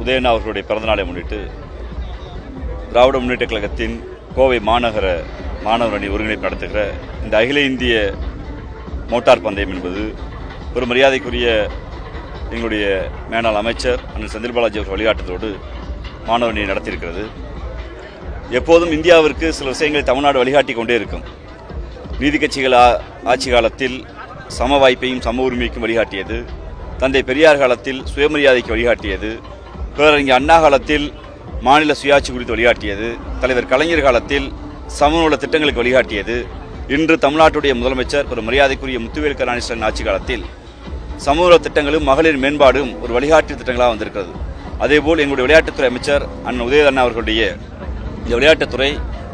உதயண்ணா அவர்களுடைய பிறந்தநாளை முன்னிட்டு திராவிட முன்னேற்ற கழகத்தின் கோவை மாநகர மாணவர் அணி ஒருங்கிணைப்பு நடத்துகிற இந்த அகில இந்திய மோட்டார் பந்தயம் என்பது ஒரு மரியாதைக்குரிய எங்களுடைய மேனாள் அமைச்சர் அண்ணன் செந்தில் பாலாஜி அவர்கள் வழிகாட்டுதலோடு மாணவர் அணி நடத்தியிருக்கிறது. எப்போதும் இந்தியாவிற்கு சில விஷயங்களை தமிழ்நாடு வழிகாட்டி கொண்டே இருக்கும். நீதி கட்சிகள் ஆட்சி காலத்தில் சம வாய்ப்பையும் சம உரிமைக்கும் வழிகாட்டியது, தந்தை பெரியார் காலத்தில் சுயமரியாதைக்கு வழிகாட்டியது, பேரறிஞர் அண்ணா காலத்தில் மாநில சுயாட்சி குறித்து வழிகாட்டியது, தலைவர் கலைஞர் காலத்தில் சமநல திட்டங்களுக்கு வழிகாட்டியது. இன்று தமிழ்நாட்டுடைய முதலமைச்சர் ஒரு மரியாதைக்குரிய முத்துவேல் கருணாநிதி ஆட்சி காலத்தில் சமூக திட்டங்களும் மகளிர் மேம்பாடும் ஒரு வழிகாட்டு திட்டங்களாக வந்திருக்கிறது. அதேபோல் எங்களுடைய விளையாட்டுத்துறை அமைச்சர் அண்ணன் உதயண்ணா அவர்களுடைய இந்த விளையாட்டுத்துறை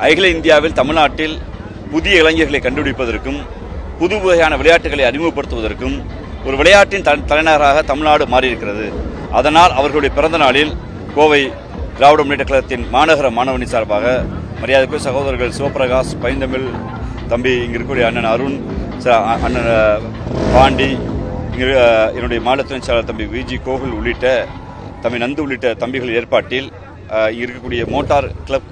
அகில இந்தியாவில் தமிழ்நாட்டில் புதிய இளைஞர்களை கண்டுபிடிப்பதற்கும் புது வகையான விளையாட்டுகளை அறிமுகப்படுத்துவதற்கும் ஒரு விளையாட்டின் தலைநகராக தமிழ்நாடு மாறியிருக்கிறது. அதனால் அவர்களுடைய பிறந்த நாளில் கோவை திராவிட முன்னேற்ற கழகத்தின் மாநகர மாணவனி சார்பாக மரியாதைக்குரிய சகோதரர்கள் சிவபிரகாஷ், பைந்தமிழ் தம்பி, இங்கே இருக்கக்கூடிய அண்ணன் அருண், அண்ணன் பாண்டி, என்னுடைய மாநில துணை செயலாளர் தம்பி விஜி கோகுல் உள்ளிட்ட தம்பி நந்து உள்ளிட்ட தம்பிகள் ஏற்பாட்டில் இருக்கக்கூடிய மோட்டார் கிளப்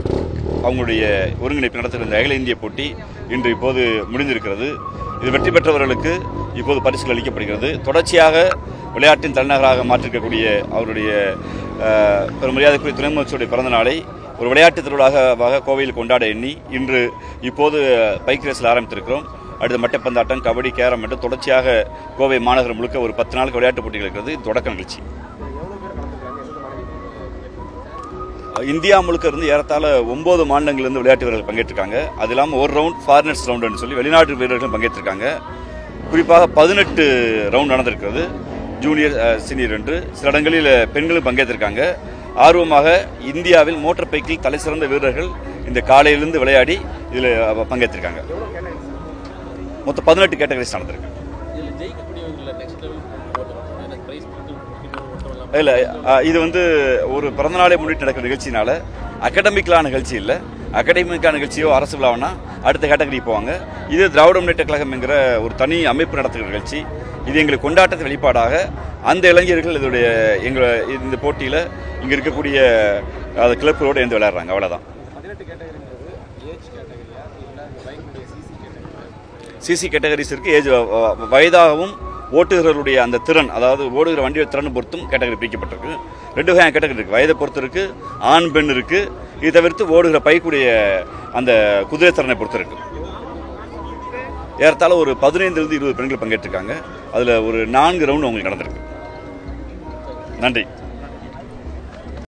அவங்களுடைய ஒருங்கிணைப்பு நடத்துகிற இந்த அகில இந்திய போட்டி இன்று இப்போது முடிந்திருக்கிறது. இது வெற்றி பெற்றவர்களுக்கு இப்போது பரிசுகள் அளிக்கப்படுகிறது. தொடர்ச்சியாக விளையாட்டின் தலைநகராக மாற்றிருக்கக்கூடிய அவருடைய மரியாதைக்குரிய துணை முதலமைச்சருடைய பிறந்த நாளை ஒரு விளையாட்டு திருவிழாவாக கோவையில் கொண்டாட எண்ணி இன்று இப்போது பைக் ரேஸில் ஆரம்பித்திருக்கிறோம். அடுத்த மட்டைப்பந்தாட்டம், கபடி, கேரம் என்று தொடர்ச்சியாக கோவை மாநகரம் முழுக்க ஒரு 10 நாளுக்கு விளையாட்டுப் போட்டிகள் இருக்கிறது. தொடக்க நிகழ்ச்சி இந்தியா முழுக்க இருந்து ஏறத்தாழ 9 மாநிலங்களிலிருந்து விளையாட்டு வீரர்கள் பங்கேற்றிருக்காங்க. அது இல்லாமல் ஒரு ரவுண்ட் ஃபாரினர்ஸ் ரவுண்டுன்னு சொல்லி வெளிநாட்டு வீரர்களும் பங்கேற்றிருக்காங்க. குறிப்பாக 18 ரவுண்ட் நடந்திருக்கிறது, ஜூனியர் சீனியர் என்று. சில இடங்களில் பெண்களும் பங்கேற்றிருக்காங்க. ஆர்வமாக இந்தியாவில் மோட்டார் பைக்கில் தலை சிறந்த வீரர்கள் இந்த காலையிலிருந்து விளையாடி இதில் பங்கேற்றிருக்காங்க. மொத்தம் 18 கேட்டகரிஸ் நடந்திருக்கு. இல்லை, இது ஒரு பிறந்தநாளை முன்னிட்டு நடக்கிற நிகழ்ச்சினால அகாடமிக்கலான நிகழ்ச்சி இல்லை. அகாடமிக்கான நிகழ்ச்சியோ அரசு விழாவனா அடுத்த கேட்டகரி போவாங்க. இது திராவிட முன்னேற்ற கழகம் என்கிற ஒரு தனி அமைப்பு நடத்துகிற நிகழ்ச்சி. இது எங்களுக்கு கொண்டாட்டத்தின் வெளிப்பாடாக அந்த இளைஞர்கள் இந்த போட்டியில் இங்கே இருக்கக்கூடிய கிளப்புகளோடு எழுந்து விளையாடுறாங்க. அவ்வளோதான். சிசி கேட்டகரிஸ் இருக்கு. ஏஜ் வயதாகவும் ஓட்டுகிறவருடைய அந்த திறன், அதாவது ஓடுகிற வண்டியோட திறன் பொறுத்தும் கேட்டகரி பிரிக்கப்பட்டிருக்கு. 2 வகையான கேட்டகரி இருக்கு. வயதை பொறுத்து இருக்கு, ஆண் பெண் இருக்கு. இது தவிர்த்து ஓடுகிற பைக்குடைய அந்த குதிரை திறனை பொறுத்து இருக்கு. ஏறத்தாழ ஒரு 15 to 20 பெண்கள் பங்கேற்றிருக்காங்க. அதில் ஒரு 4 ரவுண்ட் அவங்களுக்கு நடந்திருக்கு. நன்றி.